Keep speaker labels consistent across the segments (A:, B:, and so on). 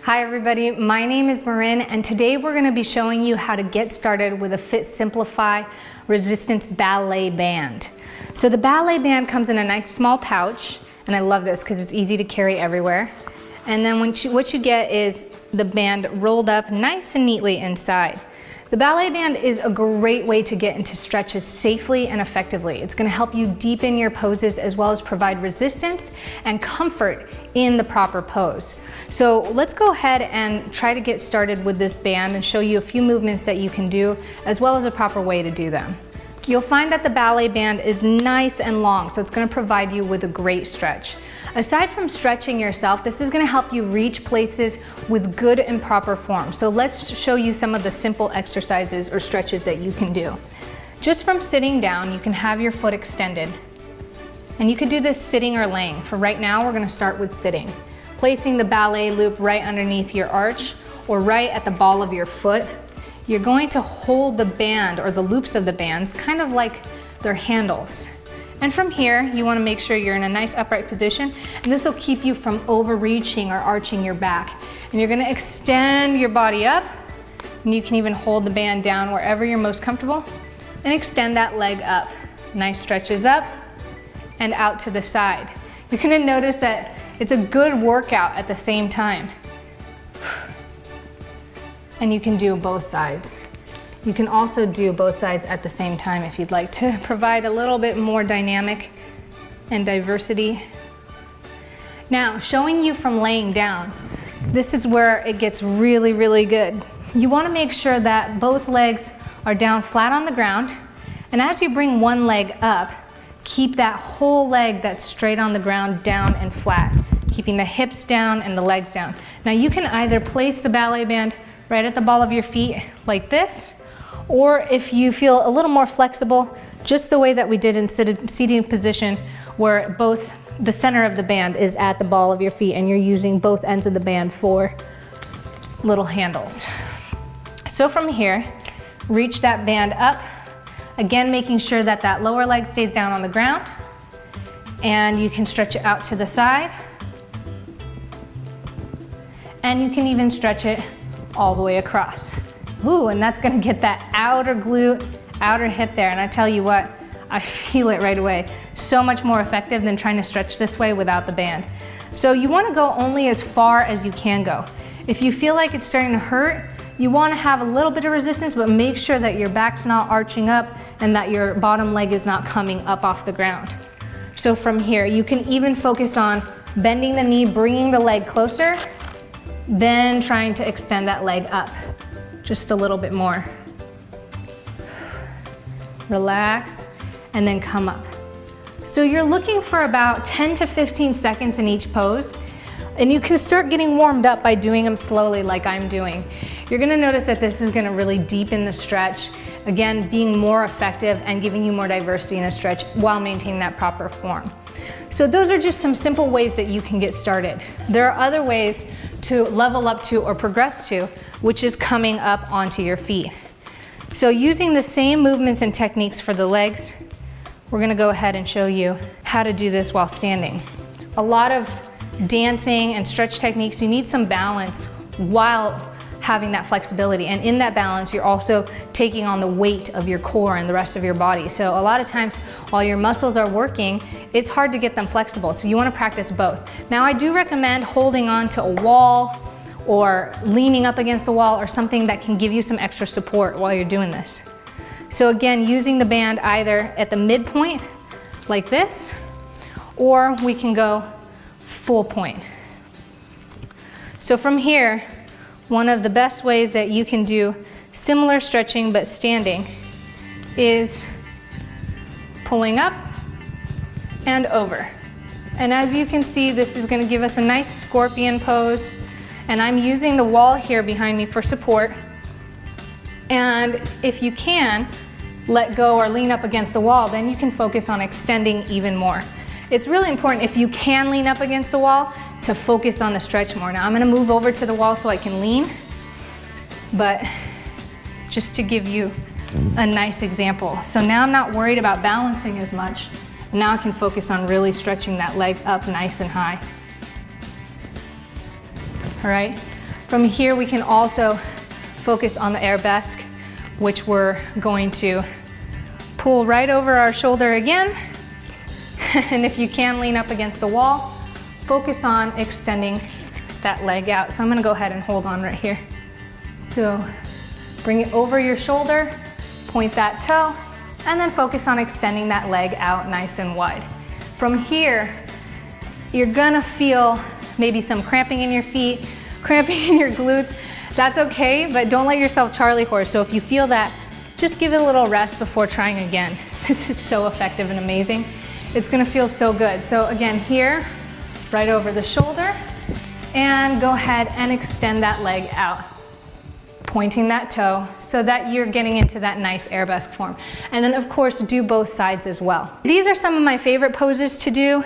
A: Hi everybody, my name is Marin and today we're going to be showing you how to get started with a Fit Simplify Resistance Ballet Band. So the Ballet Band comes in a nice small pouch, and I love this because it's easy to carry everywhere. And then what you get is the band rolled up nice and neatly inside. The Ballet Band is a great way to get into stretches safely and effectively. It's going to help you deepen your poses as well as provide resistance and comfort in the proper pose. So let's go ahead and try to get started with this band and show you a few movements that you can do as well as a proper way to do them. You'll find that the Ballet Band is nice and long, so it's going to provide you with a great stretch. Aside from stretching yourself, this is going to help you reach places with good and proper form. So let's show you some of the simple exercises or stretches that you can do. Just from sitting down, you can have your foot extended. And you could do this sitting or laying. For right now, we're going to start with sitting. Placing the ballet loop right underneath your arch or right at the ball of your foot. You're going to hold the band or the loops of the bands kind of like they're handles. And from here, you want to make sure you're in a nice upright position, and this will keep you from overreaching or arching your back. And you're going to extend your body up, and you can even hold the band down wherever you're most comfortable, and extend that leg up. Nice stretches up and out to the side. You're going to notice that it's a good workout at the same time. And you can do both sides. You can also do both sides at the same time if you'd like to provide a little bit more dynamic and diversity. Now, showing you from laying down, this is where it gets really, really good. You want to make sure that both legs are down flat on the ground, and as you bring one leg up, keep that whole leg that's straight on the ground down and flat, keeping the hips down and the legs down. Now you can either place the ballet band right at the ball of your feet like this, or if you feel a little more flexible, just the way that we did in seating position, where both the center of the band is at the ball of your feet and you're using both ends of the band for little handles. So from here, reach that band up, again making sure that that lower leg stays down on the ground, and you can stretch it out to the side, and you can even stretch it all the way across. Ooh, and that's gonna get that outer glute, outer hip there, and I tell you what, I feel it right away. So much more effective than trying to stretch this way without the band. So you wanna go only as far as you can go. If you feel like it's starting to hurt, you wanna have a little bit of resistance, but make sure that your back's not arching up and that your bottom leg is not coming up off the ground. So from here, you can even focus on bending the knee, bringing the leg closer, then trying to extend that leg up just a little bit more. Relax, and then come up. So you're looking for about 10 to 15 seconds in each pose, and you can start getting warmed up by doing them slowly like I'm doing. You're gonna notice that this is gonna really deepen the stretch, again, being more effective and giving you more diversity in the stretch while maintaining that proper form. So those are just some simple ways that you can get started. There are other ways to level up to or progress to, which is coming up onto your feet. So using the same movements and techniques for the legs, we're gonna go ahead and show you how to do this while standing. A lot of dancing and stretch techniques, you need some balance while having that flexibility. And in that balance, you're also taking on the weight of your core and the rest of your body. So a lot of times while your muscles are working, it's hard to get them flexible. So you wanna practice both. Now I do recommend holding on to a wall or leaning up against a wall or something that can give you some extra support while you're doing this. So again, using the band either at the midpoint like this, or we can go full point. So from here, one of the best ways that you can do similar stretching but standing is pulling up and over. And as you can see, this is gonna give us a nice scorpion pose. And I'm using the wall here behind me for support. And if you can, let go or lean up against a wall, then you can focus on extending even more. It's really important, if you can lean up against a wall, to focus on the stretch more. Now I'm gonna move over to the wall so I can lean, but just to give you a nice example. So now I'm not worried about balancing as much. Now I can focus on really stretching that leg up nice and high. all right? From here, we can also focus on the arabesque, which we're going to pull right over our shoulder again. And if you can lean up against the wall, focus on extending that leg out. So I'm gonna go ahead and hold on right here. So bring it over your shoulder, point that toe, and then focus on extending that leg out nice and wide. From here, you're gonna feel maybe some cramping in your feet, cramping in your glutes. That's okay, but don't let yourself Charlie horse. So if you feel that, just give it a little rest before trying again. This is so effective and amazing. It's gonna feel so good. So again, here, right over the shoulder, and go ahead and extend that leg out, pointing that toe so that you're getting into that nice arabesque form. And then of course, do both sides as well. These are some of my favorite poses to do.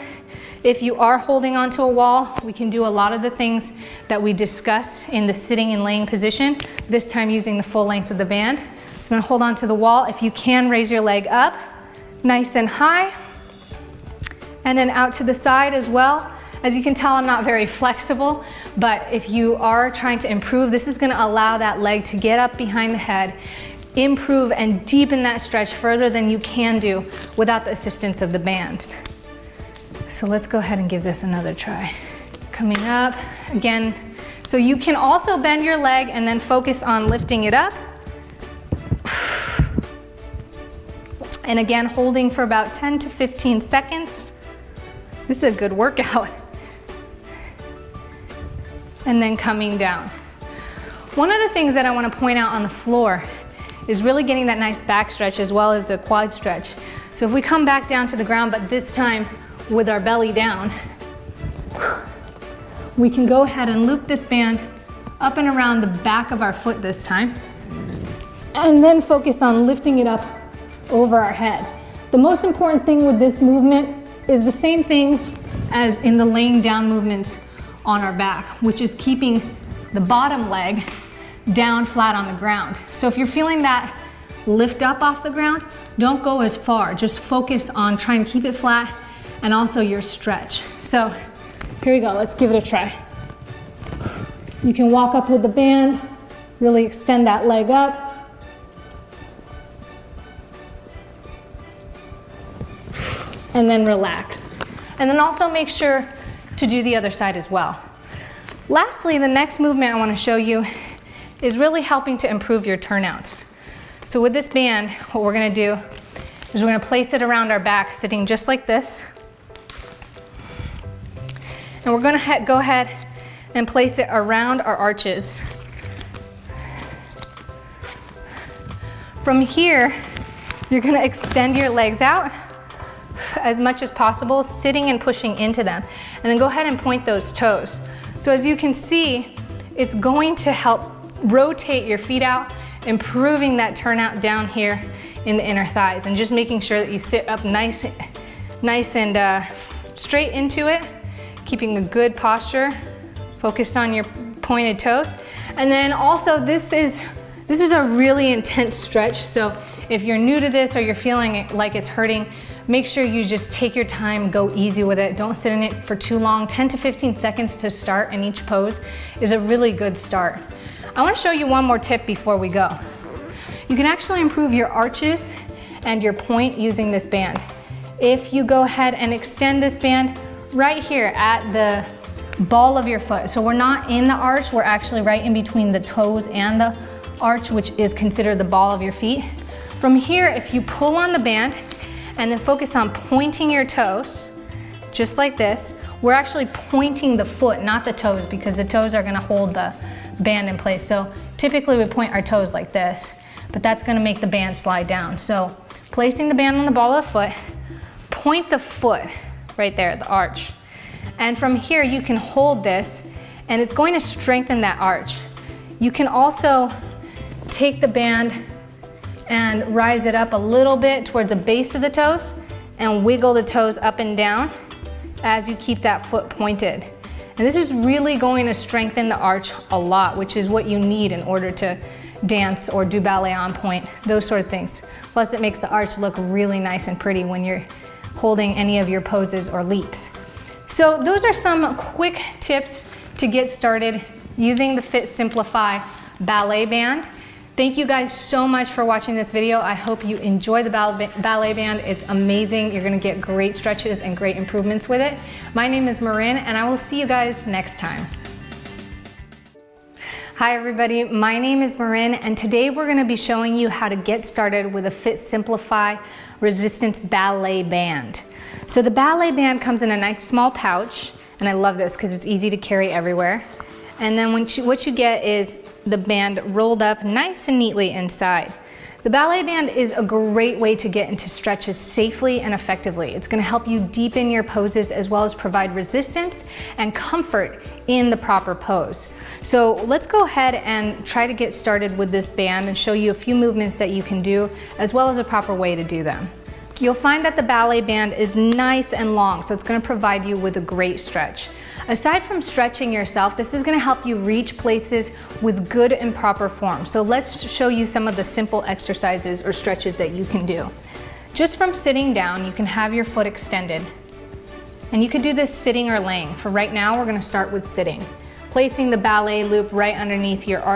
A: If you are holding onto a wall, we can do a lot of the things that we discussed in the sitting and laying position, this time using the full length of the band. So I'm gonna hold onto the wall. If you can, raise your leg up, nice and high, and then out to the side as well. As you can tell, I'm not very flexible, but if you are trying to improve, this is gonna allow that leg to get up behind the head, improve and deepen that stretch further than you can do without the assistance of the band. So let's go ahead and give this another try. Coming up, again, so you can also bend your leg and then focus on lifting it up. And again, holding for about 10 to 15 seconds. This is a good workout. And then coming down. One of the things that I want to point out on the floor is really getting that nice back stretch as well as the quad stretch. So if we come back down to the ground, but this time with our belly down, we can go ahead and loop this band up and around the back of our foot this time, and then focus on lifting it up over our head. The most important thing with this movement is the same thing as in the laying down movements on our back, which is keeping the bottom leg down flat on the ground. So if you're feeling that lift up off the ground, don't go as far. Just focus on trying to keep it flat and also your stretch. So here we go, let's give it a try. You can walk up with the band, really extend that leg up. And then relax. And then also make sure to do the other side as well. Lastly, the next movement I want to show you is really helping to improve your turnouts. So with this band, what we're going to do is we're going to place it around our back, sitting just like this. And we're going to go ahead and place it around our arches. From here, you're going to extend your legs out as much as possible, sitting and pushing into them. And then go ahead and point those toes. So as you can see, it's going to help rotate your feet out, improving that turnout down here in the inner thighs, and just making sure that you sit up nice and straight into it, keeping a good posture, focused on your pointed toes. And then also this is a really intense stretch. So if you're new to this or you're feeling like it's hurting, make sure you just take your time, go easy with it. Don't sit in it for too long. 10 to 15 seconds to start in each pose is a really good start. I want to show you one more tip before we go. You can actually improve your arches and your point using this band. If you go ahead and extend this band right here at the ball of your foot. So we're not in the arch, we're actually right in between the toes and the arch, which is considered the ball of your feet. From here, if you pull on the band and then focus on pointing your toes, just like this, we're actually pointing the foot, not the toes, because the toes are gonna hold the band in place. So typically we point our toes like this, but that's gonna make the band slide down. So placing the band on the ball of the foot, point the foot right there, the arch. And from here you can hold this and it's going to strengthen that arch. You can also take the band and rise it up a little bit towards the base of the toes and wiggle the toes up and down as you keep that foot pointed. And this is really going to strengthen the arch a lot, which is what you need in order to dance or do ballet on point, those sort of things. Plus it makes the arch look really nice and pretty when you're holding any of your poses or leaps. So those are some quick tips to get started using the Fit Simplify ballet band. Thank you guys so much for watching this video. I hope you enjoy the ballet band. It's amazing. You're gonna get great stretches and great improvements with it. My name is Marin, and I will see you guys next time. Hi everybody, my name is Marin, and today we're gonna be showing you how to get started with a Fit Simplify resistance ballet band. So the ballet band comes in a nice small pouch, and I love this because it's easy to carry everywhere. And then what you get is the band rolled up nice and neatly inside. The ballet band is a great way to get into stretches safely and effectively. It's going to help you deepen your poses as well as provide resistance and comfort in the proper pose. So let's go ahead and try to get started with this band and show you a few movements that you can do as well as a proper way to do them. You'll find that the ballet band is nice and long, so it's going to provide you with a great stretch. Aside from stretching yourself, this is going to help you reach places with good and proper form. So let's show you some of the simple exercises or stretches that you can do. Just from sitting down, you can have your foot extended. And you could do this sitting or laying. For right now, we're going to start with sitting. Placing the ballet loop right underneath your arch.